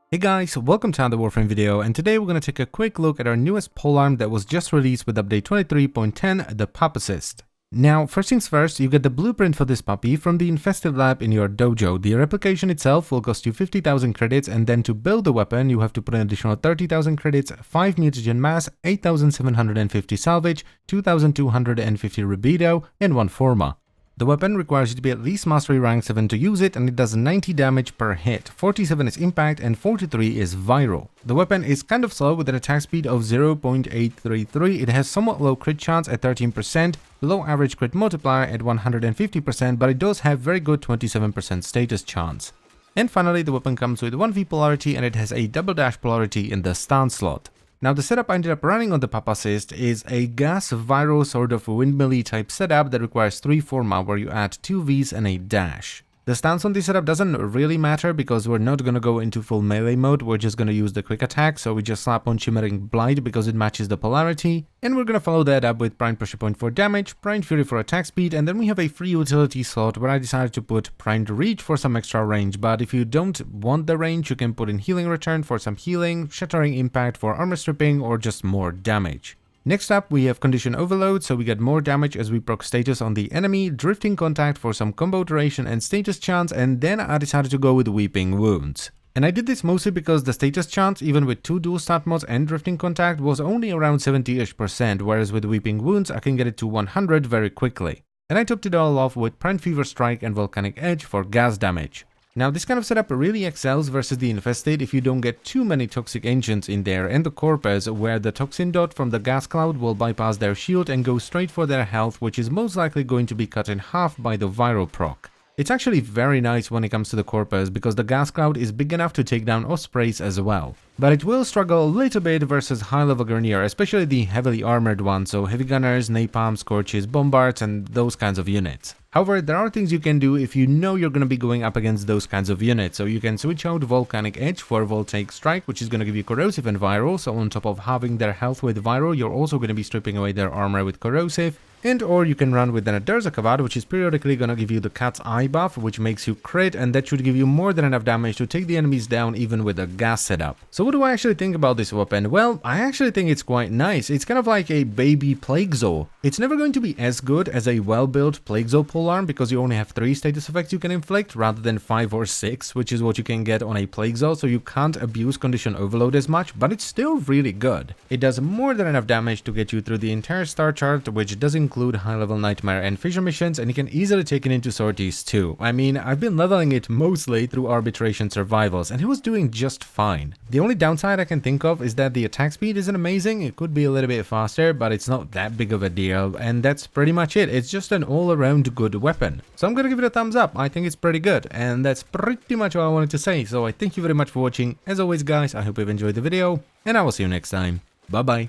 Hey guys, welcome to another Warframe video, and today we're going to take a quick look at our newest polearm that was just released with update 23.10, the Pupacyst. Now, first things first, you get the blueprint for this puppy from the infested lab in your dojo. The replication itself will cost you 50,000 credits, and then to build the weapon you have to put an additional 30,000 credits, 5 mutagen mass, 8,750 salvage, 2,250 libido, and 1 Forma. The weapon requires you to be at least Mastery rank 7 to use it, and it does 90 damage per hit, 47 is impact and 43 is viral. The weapon is kind of slow with an attack speed of 0.833, it has somewhat low crit chance at 13%, below average crit multiplier at 150%, but it does have very good 27% status chance. And finally, the weapon comes with 1v polarity and it has a double dash polarity in the stance slot. Now, the setup I ended up running on the Pupacyst is a gas viral sort of windmill-y type setup that requires 3 Forma where you add 2 Vs and a dash. The stance on this setup doesn't really matter because we're not going to go into full melee mode, we're just going to use the quick attack, so we just slap on Shimmering Blight because it matches the polarity, and we're going to follow that up with Prime Pressure Point for damage, Prime Fury for attack speed, and then we have a free utility slot where I decided to put Primed Reach for some extra range, but if you don't want the range, you can put in Healing Return for some healing, Shattering Impact for armor stripping, or just more damage. Next up, we have Condition Overload, so we get more damage as we proc status on the enemy, Drifting Contact for some combo duration and status chance, and then I decided to go with Weeping Wounds. And I did this mostly because the status chance, even with 2 dual stat mods and Drifting Contact, was only around 70-ish%, whereas with Weeping Wounds I can get it to 100 very quickly. And I topped it all off with Prime Fever Strike and Volcanic Edge for gas damage. Now, this kind of setup really excels versus the Infested if you don't get too many toxic agents in there, and the Corpus, where the toxin dot from the gas cloud will bypass their shield and go straight for their health, which is most likely going to be cut in half by the viral proc. It's actually very nice when it comes to the Corpus because the gas cloud is big enough to take down Ospreys as well. But it will struggle a little bit versus high-level Grineer, especially the heavily armored ones, so heavy gunners, napalm, scorches, bombards, and those kinds of units. However, there are things you can do if you know you're going to be going up against those kinds of units, so you can switch out Volcanic Edge for Voltaic Strike, which is going to give you Corrosive and Viral, so on top of having their health with Viral, you're also going to be stripping away their armor with Corrosive. And or you can run with an Aderza Kavad, which is periodically going to give you the Cat's Eye buff, which makes you crit, and that should give you more than enough damage to take the enemies down even with a gas setup. So what do I actually think about this weapon? Well, I actually think it's quite nice. It's kind of like a baby Plague Zoo. It's never going to be as good as a well-built Plague Zoo polearm because you only have 3 status effects you can inflict rather than 5 or 6, which is what you can get on a Plague Zoo, so you can't abuse Condition Overload as much, but it's still really good. It does more than enough damage to get you through the entire star chart, which does include high-level Nightmare and Fissure missions, and you can easily take it into sorties too. I mean, I've been leveling it mostly through Arbitration Survivals, and it was doing just fine. The only downside I can think of is that the attack speed isn't amazing. It could be a little bit faster, but it's not that big of a deal, and that's pretty much it. It's just an all-around good weapon. So I'm gonna give it a thumbs up. I think it's pretty good, and that's pretty much all I wanted to say. So I thank you very much for watching. As always, guys, I hope you've enjoyed the video, and I will see you next time. Bye bye.